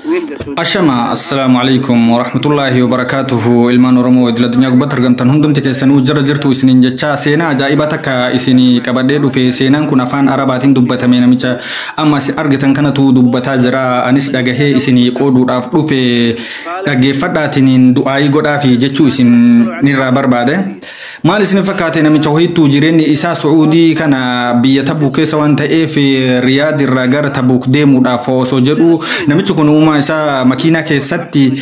أشما السلام عليكم ورحمة الله وبركاته إلمان ورمو إدل الدنيا قبطر قمتن هندم تكيسنو جرجرتو إسنين جتشا سينا جائبتك إسني كباديدو في سينان كنا فان عرباتين دبتا مينا ميچا أما سأرغتن كانتو دبتا جرا أنس داگه إسني قودو دافدو في داگه فداتين دعاي قدا في جتشو إسن نرى برباده مال إسن فكاتين ميچا وحيدو جيرين إسا سعودي كان بيتبو كيسا وانتا في رياض الرغار تبوك ديمو دافو سوجدو نميچو كنوما إسا مكينة كيستي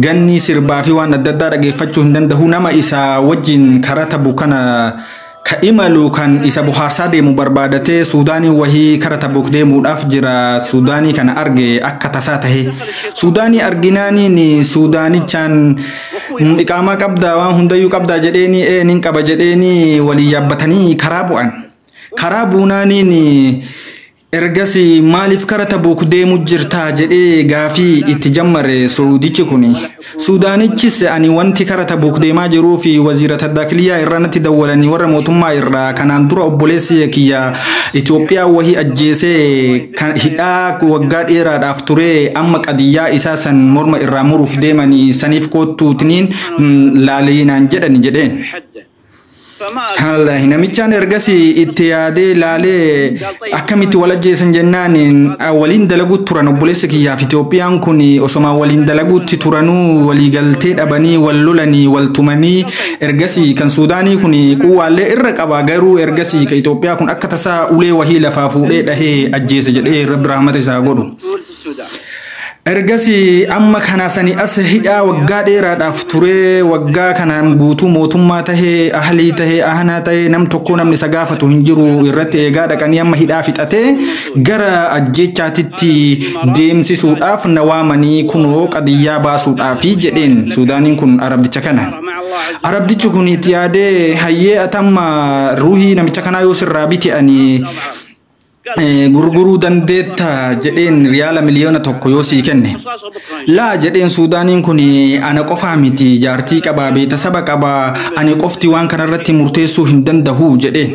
غني سربا في وانا دادا داگه هندنده نما إسا وجين كراتا بوكانا كإمالو كان إسا بحارسا ديمو بربادته سوداني وهي كراتا بوك ديمو أفجرا سوداني كان أرغي أكا تساته سوداني أرغناني ني سوداني كان إقامة قبدا وان هنديو قبدا جديني نين قبا جديني ولي يابتني كرابوناني ني ergasi maalif karata boku deemu jirta jedhee gaafii itti jammare Saudichi kuni Sudaanichis ani wanti karata boku deemaa jiruu fi waziirata daakiliyaa irraanatti dawwalanii warra mootummaa irraa kanaan dura obboleessi kiyya Itoophiyaa wahii ajjeesee kan hidhaa waggaa dheeraadhaaf ture amma qadiyyaa isaa san morma irraa muruuf deemanii saniif koottuutiniin laalinaan jedheen الله نميتشان إرجسي اتيادي لالي أكملت ولا جيسن جنان أولين دلقوت ترانو بوليسك يا في إثيوبيا كوني أسمع أولين دلقوت ترانو وليجلتيد أبني واللولني والتمني إرجسي كان سوداني كوني قوة لإرك أبا غيرو إرجسي كإثيوبيا كون أكتسا أولي وهي لفافولي ده أجيس جدي رب رحمة ساقولو ergasi amma kana sani ashida wagga dheeraadhaaf ture waggaa kanaan guutuu mootummaa tahee ahli tahee ahna tahee nam tokko namni sagaafatu hin jiru irratti eegaa dhaqanii amma hidhaa fixate gara ajjechaatitti deemsisuudhaaf nawaamanii kunoo qadiyyaa baasuudhaaf jedheen Sudaaniin kun arabdicha kana arabdichi kun itti yaadee hayyee atamma ruuhii namicha kanaa yoo sirraa biti ani gurguru dandeetta jedheen riyaala miliyoona tokko yoo sii kenne laa jedheen Sudaaniin kun ana qofaa miti jaartii qabaa beetasaba qabaa ani qofti waan kanarratti murteessuu hin danda'u jedheen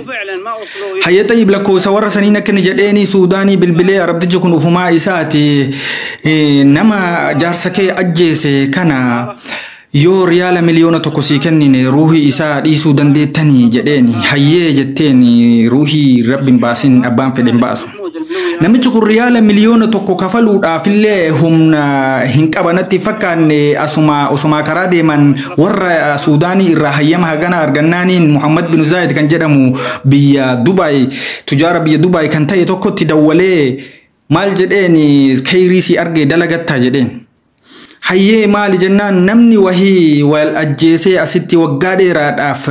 hayyata iblakoosa warra saniin akkani jedheeni Sudaanii bilbilee arabdichi kun ufumaa isaati nama jaarsa kee ajjeese kana yoo riyaala miliyoona tokko sii kennine ruuhii isaa dhiisuu dandeettanii jedheeni hayyee jetteeni ruuhii rabbiin baasin abbaan fedhen baasu namichi kun riyaala miliyoona tokko kafaluudhaaf illee humna hin qabanatti fakkaanne asuma karaa deeman warra Sudaanii irraa hayyama hagana argannaaniin Muhammad bin Zayed kan jedhamu biyya Dubai tujaara biyya Dubai kan ta'e tokkotti dawwalee maal jedheeni kayriisi argee dalagatta jedheen hayyee maali jennaan namni wahii wal ajjeesee asitti waggaa dheeraadhaaf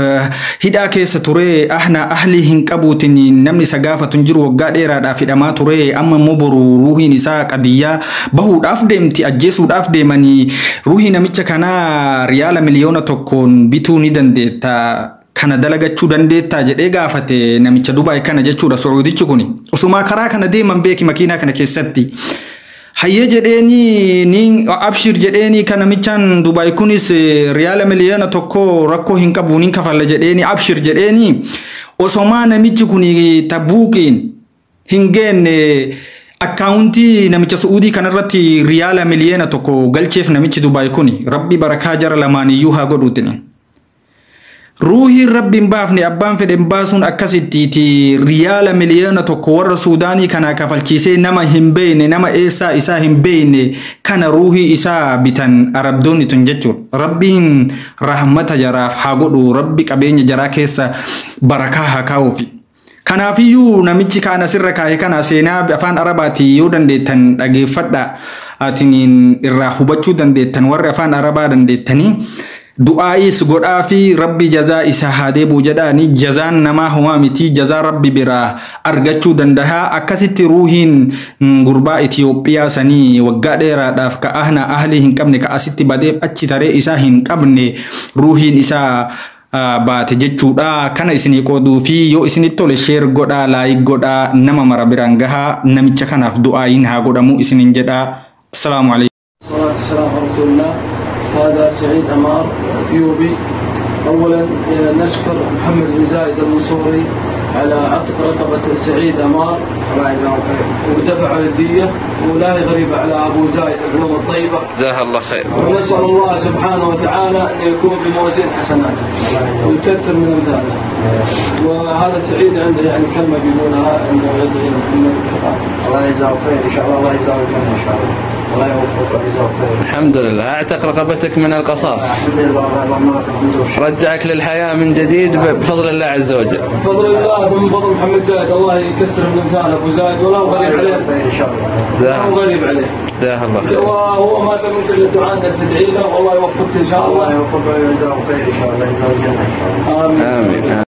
hidhaa keessa ture ahli hin qabuutin namni sagaafatu jiru waggaa dheeraadhaaf hidhamaa ture amma immoo boru ruuhiin isaa qadiyyaa bahuudhaaf deemti ajjeesuudhaaf deemanii ruuhii namicha kanaa riyaala miliyoona tokkoon bituu ni dandeetta kana dalagachuu dandeetta jedhee gaafate namicha Dubai kana jechuudha Saudichi kuni osuma karaa kana deeman beeki makiinaa kana keessatti hayyee jedheeni ni abshir jedheeni kana michaan Dubai kunis riyaala miliyoona tokko rakkoo hin qabu nin kafalla jedheeni abshir jedheeni osoma namichi kuni tabuuqiin hin geenne akkaawuntii namicha Saudi kanarratti riyaala miliyoona tokko galcheef namichi Dubai kuni rabbi barakaa jara lamaaniyyuu haa godhuutini ruuhi rabbin baafne abbaan fedhen baasuun akkasitti riyaala miliyoona tokko warra Sudaanii kana kafalchiisee nama hin beeyne nama eessaa isaa hin beeyne kana ruuhi isaa bitan arabdoonni tun jechuudha rabbiin rahmata jaraaf haa godhu rabbi qabeenya jaraa keessa barakaa haa kaa'uufi kanaafiyyuu namichi kana sirra kaa'e kana seenaa afaan arabaati yoo dandeettan dhageeffadha atiniin irraa hubachuu dandeettan warra afaan arabaa dandeettanii du'aayis godhaa fi rabbi jazaa isa hadeebu jedhaani jazaan namaa homaa miti jazaa rabbi biraa argachuu danda'a akkasitti ruuhiin gurbaa Itoophiyaa sanii waggaa dheeraadhaaf ka ahli hin qabne ka asitti badeef achi taree isaa hin qabne ruuhiin isaa baate jechuudha kana isinii qooduu fi yoo isinitti tole share godhaa like godhaa nama mara biraan gahaa namicha kanaaf du'aayin haa godhamu isinin jedhaa assalamu alaykum هذا سعيد أمار أثيوبي. أولا نشكر محمد بن زايد المنصوري على عتق رقبة سعيد أمار الله يجزاهم خير. ودفع الدية، ولا غريب على أبو زايد القلوب الطيبة. جزاه الله خير. ونسأل الله سبحانه وتعالى أن يكون في موازين حسناته ويكثر من أمثاله. وهذا سعيد عنده يعني كلمة بيقولها أنه يدعي محمد الخطاب. الله يجزاهم خير إن شاء الله. الله يجزاهم خير إن شاء الله. الله يوفقك ويجزاهم خير. الحمد لله. أعتق رقبتك من القصاص. الحمد لله. اللهم لك الحمد والشكر. رجعك للحياة من جديد بفضل الله عز وجل. بفضل الله ومن فضل محمد زايد. الله يكثر من أمثال أبو زايد ولا هو غريب عليه. إن شاء الله. لا هو غريب عليه. جزاه الله خير. وهو ما بمن كل الدعاء انك تدعي له والله يوفقك ان شاء الله. الله يوفقك ويجزاهم خير ان شاء الله. يجزاهم الجنه ان شاء الله. امين. آمين.